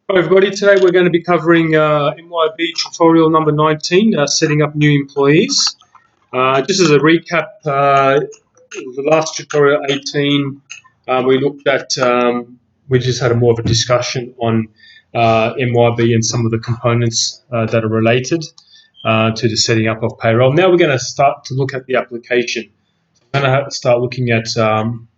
Hi everybody, today we're going to be covering MYOB tutorial number 19, setting up new employees. Just as a recap, the last tutorial 18, we looked at, we just had more of a discussion on MYOB and some of the components that are related to the setting up of payroll. Now we're going to start to look at the application. We're going to start looking at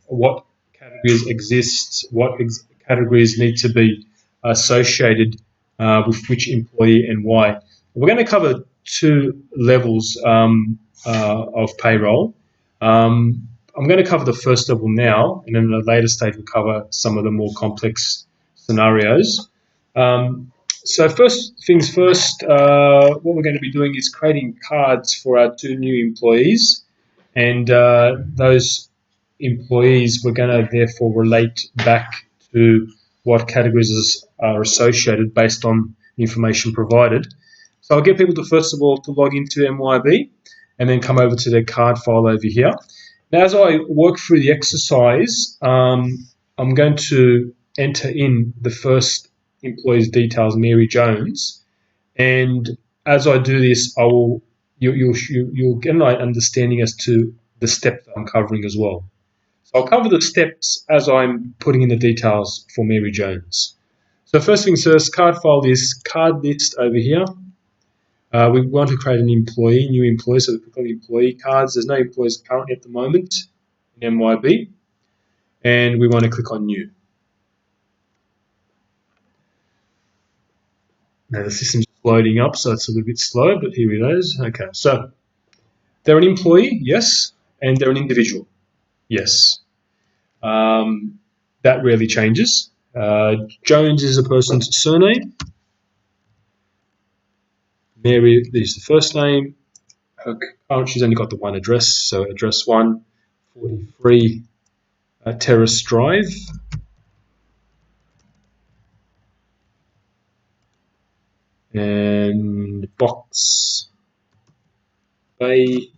what categories exist, what categories need to be associated with which employee and why. We're going to cover two levels of payroll. I'm going to cover the first level now, and then at a later stage we'll cover some of the more complex scenarios. So first things first, what we're going to be doing is creating cards for our two new employees, and those employees we're going to therefore relate back to what categories are associated based on the information provided. So I'll get people to first of all to log into MYOB and then come over to their card file over here. Now as I work through the exercise, I'm going to enter in the first employee's details, Mary Jones, and as I do this, you'll get an understanding as to the step that I'm covering as well. So I'll cover the steps as I'm putting in the details for Mary Jones. So first things first, card file is card list over here. We want to create an new employee, so we click on the employee cards. There's no employees currently at the moment in MYOB, and we want to click on new. Now the system's loading up, so it's a little bit slow, but here it is. Okay, so they're an employee, yes, and they're an individual, yes. That rarely changes. Jones is a person's surname. Mary is the first name. She's only got the one address, so address 143 Terrace Drive. And Box Bay,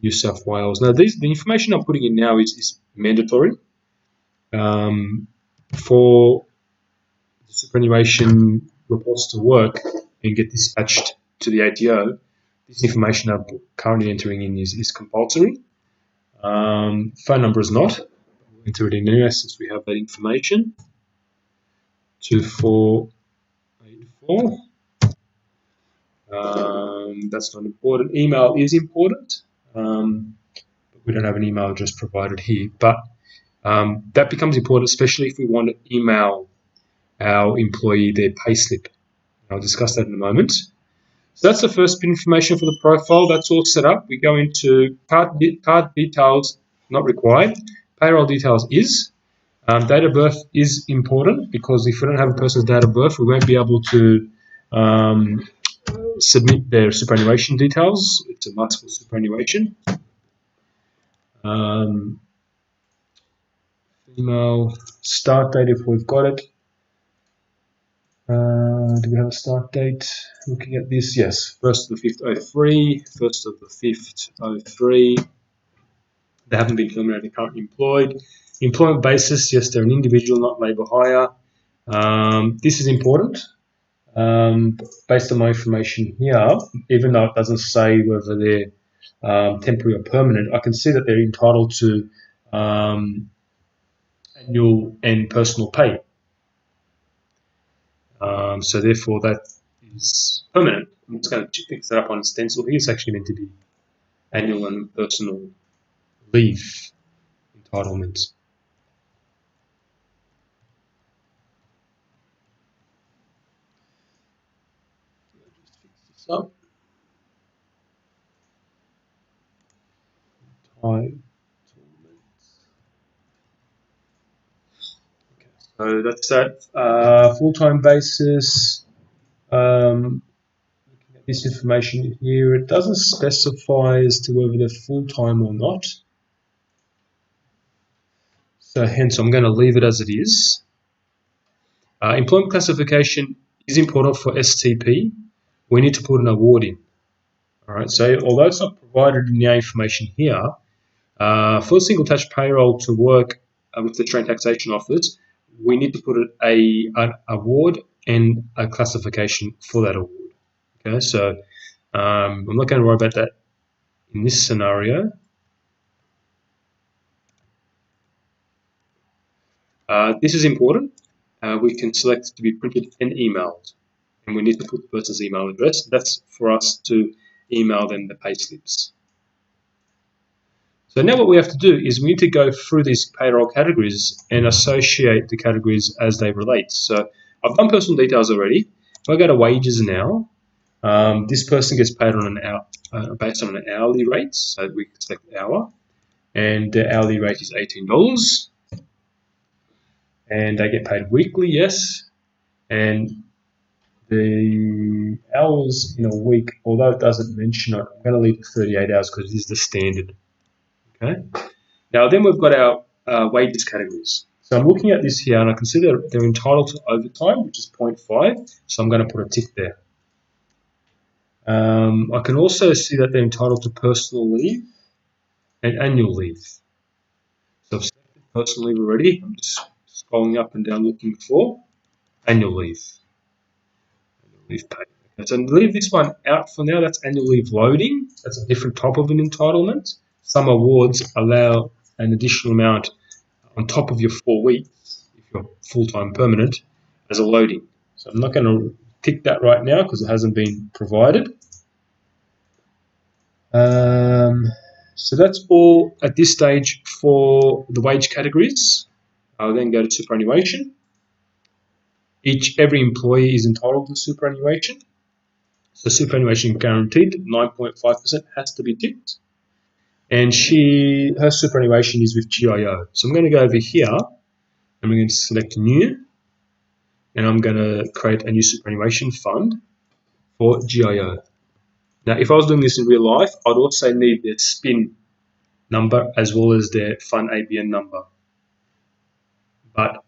New South Wales. Now, the information I'm putting in now is mandatory for the superannuation reports to work and get dispatched to the ATO. This information I'm currently entering in is compulsory. Phone number is not. We'll enter it in anyway since we have that information. 2484. That's not important. Email is important, but we don't have an email address provided here. But that becomes important, especially if we want to email our employee their payslip. I'll discuss that in a moment. So that's the first bit of information for the profile. That's all set up. We go into card details, not required. Payroll details is. Date of birth is important because if we don't have a person's date of birth, we won't be able to submit their superannuation details. It's a must for superannuation. Email, start date if we've got it. Do we have a start date? Looking at this, yes, 1st of the 5th, 03, 1st of the 5th, 03. They haven't been terminated, currently employed. Employment basis, yes, they're an individual, not labour hire. This is important. Based on my information here, even though it doesn't say whether they're temporary or permanent, I can see that they're entitled to annual and personal pay. So therefore that is permanent. I'm just going to fix that up on a stencil here. It's actually meant to be annual and personal leave entitlements. Just fix this up. Okay, so that's that. Full-time basis. Looking at this information here, it doesn't specify as to whether they're full-time or not. So hence I'm going to leave it as it is. Employment classification is important for STP. We need to put an award in. All right, so although it's not provided in the information here, for single touch payroll to work with the Australian Taxation Office, we need to put an award and a classification for that award. Okay, so I'm not going to worry about that in this scenario. This is important. We can select to be printed and emailed, and we need to put the person's email address. That's for us to email them the pay slips. So now what we have to do is we need to go through these payroll categories and associate the categories as they relate. So I've done personal details already. If I go to wages now, this person gets paid on an hour, based on an hourly rate. So we can select hour, and the hourly rate is $18. And they get paid weekly, yes. And the hours in a week, although it doesn't mention it, I'm going to leave it 38 hours because it is the standard. Okay. Now then we've got our wages categories. So I'm looking at this here and I can see that they're entitled to overtime, which is 0.5. So I'm going to put a tick there. I can also see that they're entitled to personal leave and annual leave. So I've selected personal leave already. I'm just scrolling up and down looking for annual leave. Annual leave pay. Okay, so leave this one out for now. That's annual leave loading. That's a different type of an entitlement. Some awards allow an additional amount on top of your 4 weeks, if you're full-time permanent, as a loading. So I'm not going to tick that right now because it hasn't been provided. So that's all at this stage for the wage categories. I'll then go to superannuation. Every employee is entitled to superannuation. So superannuation guaranteed, 9.5% has to be ticked. And her superannuation is with GIO. So I'm going to go over here and I'm going to select new. And I'm going to create a new superannuation fund for GIO. Now, if I was doing this in real life, I'd also need their SPIN number as well as their fund ABN number. But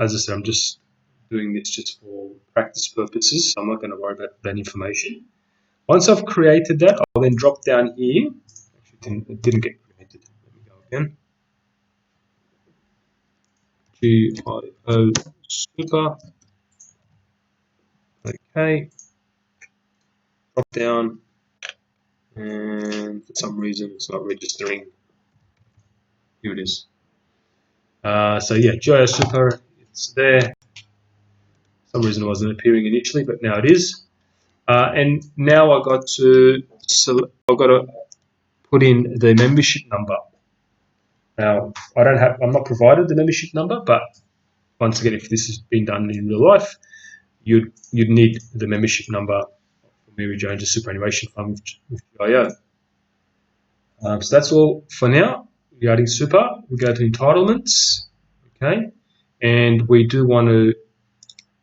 as I said, I'm just doing this just for practice purposes, so I'm not going to worry about that information. Once I've created that, I'll then drop down here. Actually, it didn't get created. Let me go again. GIO Super. Okay. Drop down. And for some reason it's not registering. Here it is. So yeah, GIO Super, it's there. For some reason it wasn't appearing initially, but now it is. And now I've got to put in the membership number. Now I'm not provided the membership number, but once again, if this has been done in real life, you'd need the membership number for Mary Jones' superannuation fund with GIO. So that's all for now regarding super. We go to entitlements, okay, and we do want to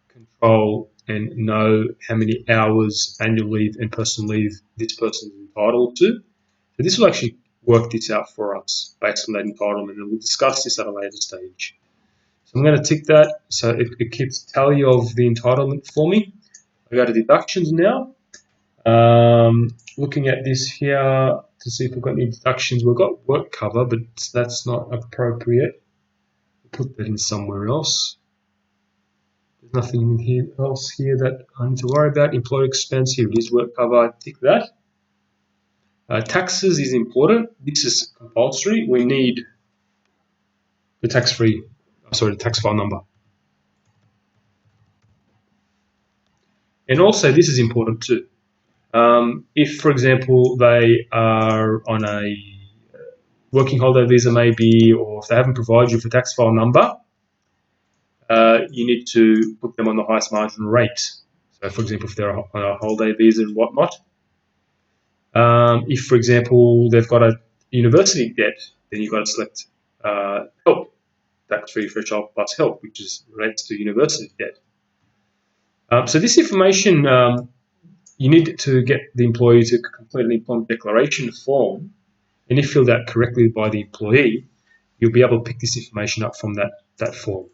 control and know how many hours annual leave and personal leave this person is entitled to. So this will actually work this out for us based on that entitlement, and we'll discuss this at a later stage. So I'm going to tick that so it keeps tally of the entitlement for me. I go to deductions now. Looking at this here to see if we've got any deductions. We've got work cover, but that's not appropriate. We'll put that in somewhere else. There's nothing else here that I need to worry about. Employer expense, here it is, work cover, I tick that. Taxes is important. This is compulsory. We need the tax file number. And also, this is important too. If, for example, they are on a working holiday visa maybe, or if they haven't provided you with a tax file number, you need to put them on the highest marginal rate. So, for example, if they're on a holiday visa and whatnot. If, for example, they've got a university debt, then you've got to select help, tax-free for child plus help, which relates to university debt. So this information, you need to get the employee to complete an employment declaration form, and if filled out correctly by the employee, you'll be able to pick this information up from that form.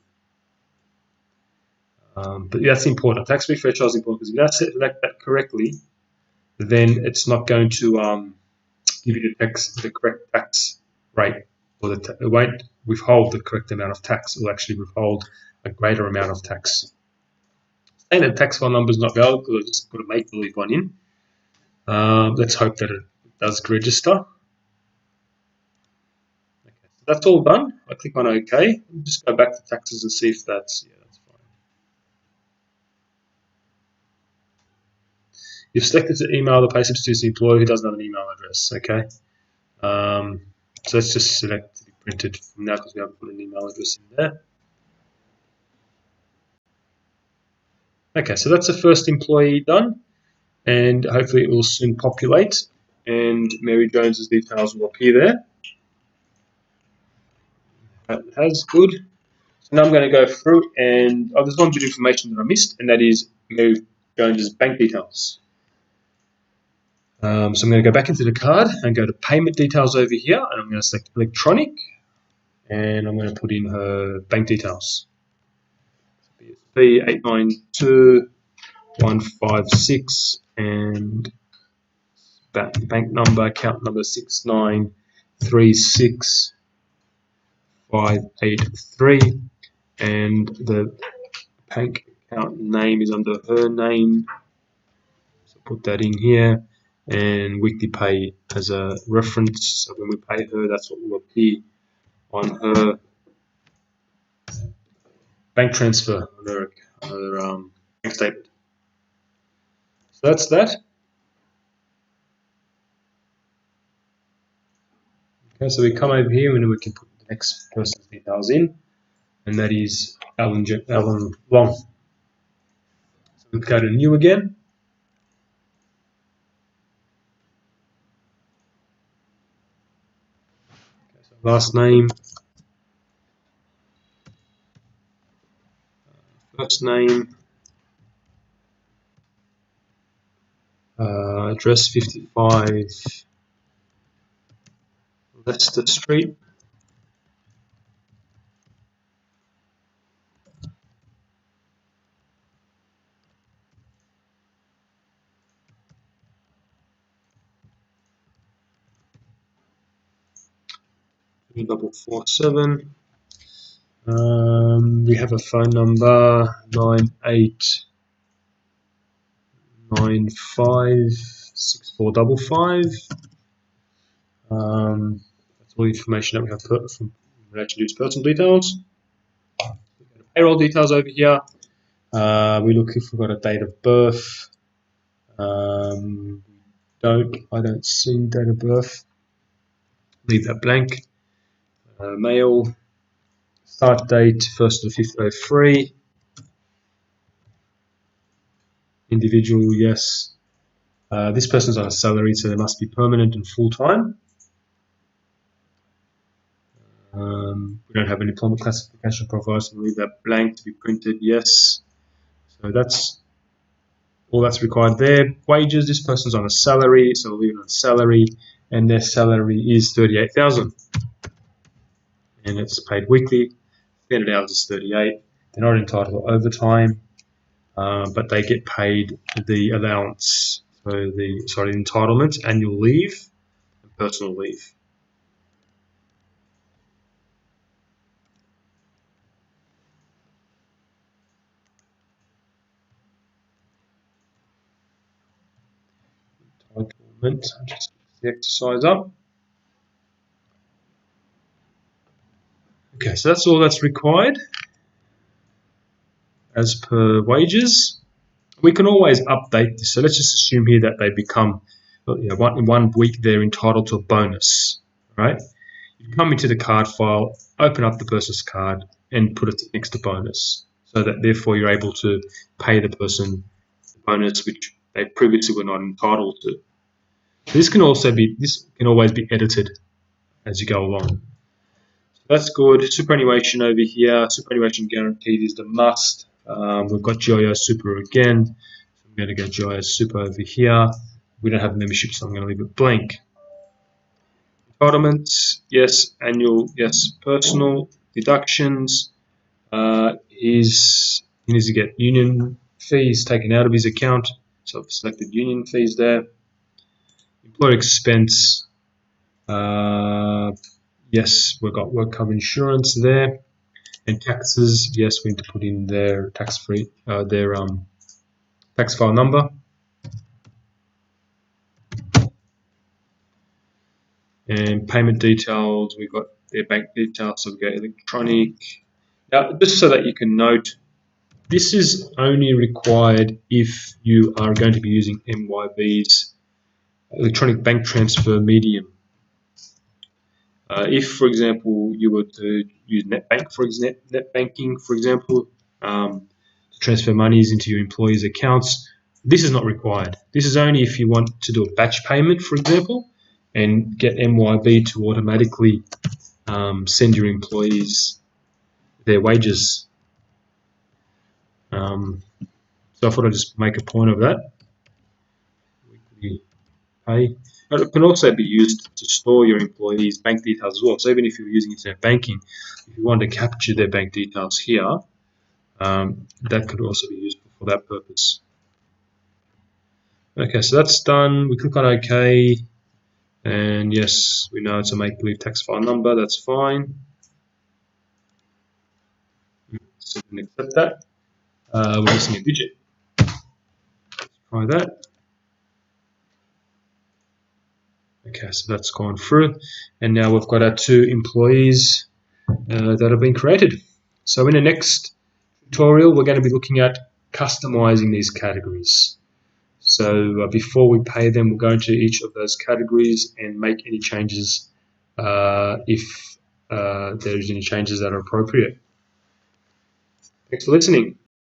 But that's important. Tax-free for child is important because if you don't select that correctly, then it's not going to give you the correct tax rate, or it won't withhold the correct amount of tax. It will actually withhold a greater amount of tax. Saying that tax file number is not valid because I just put a make-believe one in. Let's hope that it does register. Okay, so that's all done. I click on OK. Just go back to taxes and see if that's fine. You've selected to email the payslips to the employee who doesn't have an email address. Okay. So let's just select to be printed from now because we haven't put an email address in there. Okay, so that's the first employee done, and hopefully it will soon populate, and Mary Jones's details will appear there. That has good. So now I'm going to go through, and there's one bit of information that I missed, and that is Mary Jones's bank details. So I'm going to go back into the card and go to payment details over here, and I'm going to select electronic, and I'm going to put in her bank details. BSB 892156 and bank number, account number 6936583, and the bank account name is under her name. So put that in here, and weekly pay as a reference. So when we pay her, that's what will appear on her bank transfer, on her bank statement. So that's that. Okay, so we come over here and we can put the next person's details in, and that is Alan Long. So we go to new again. Okay, so last name, first name, address 55 Leicester Street. Double 47. We have a phone number 98956455. That's all the information that we have put from relation to its personal details. Payroll details over here. We look if we've got a date of birth. I don't see date of birth. Leave that blank. Male. Start date 1st of the 5th 03. Individual, yes. This person's on a salary, so they must be permanent and full-time. We don't have an employment classification provided, so we'll leave that blank to be printed, yes. So that's all that's required there. Wages, this person's on a salary, so we'll leave it on salary, and their salary is 38,000. And it's paid weekly. 300 hours is 38. They're not entitled to overtime, but they get paid the allowance, so the entitlement, annual leave, and personal leave. Entitlement, just the exercise up. Okay, so that's all that's required as per wages. We can always update this. So let's just assume here that they become, in 1 week they're entitled to a bonus, right? You come into the card file, open up the person's card, and put it next to bonus, so that therefore you're able to pay the person the bonus which they previously were not entitled to. This can always be edited as you go along. That's good. Superannuation over here. Superannuation guaranteed is the must. We've got GIS Super again. So I'm going to go GIS Super over here. We don't have membership, so I'm going to leave it blank. Entitlements, yes. Annual, yes. Personal deductions. He needs to get union fees taken out of his account. So I've selected union fees there. Employer expense. Yes, we've got work cover insurance there. And taxes, yes, we need to put in their tax-free, their tax file number. And payment details, we've got their bank details, so we go electronic. Now, just so that you can note, this is only required if you are going to be using MYOB's electronic bank transfer medium. If, for example, you were to use net banking, for example, to transfer monies into your employees' accounts, this is not required. This is only if you want to do a batch payment, for example, and get MYOB to automatically send your employees their wages. So I thought I'd just make a point of that. Weekly pay. But it can also be used to store your employees' bank details as well. So even if you're using internet banking, if you want to capture their bank details here, that could also be used for that purpose. Okay, so that's done. We click on OK, and yes, we know it's a make-believe tax file number. That's fine. So we can accept that. We're missing a digit. Let's try that. Okay, so that's gone through, and now we've got our 2 employees that have been created. So in the next tutorial, we're going to be looking at customizing these categories. So before we pay them, we'll go into each of those categories and make any changes if there's any changes that are appropriate. Thanks for listening.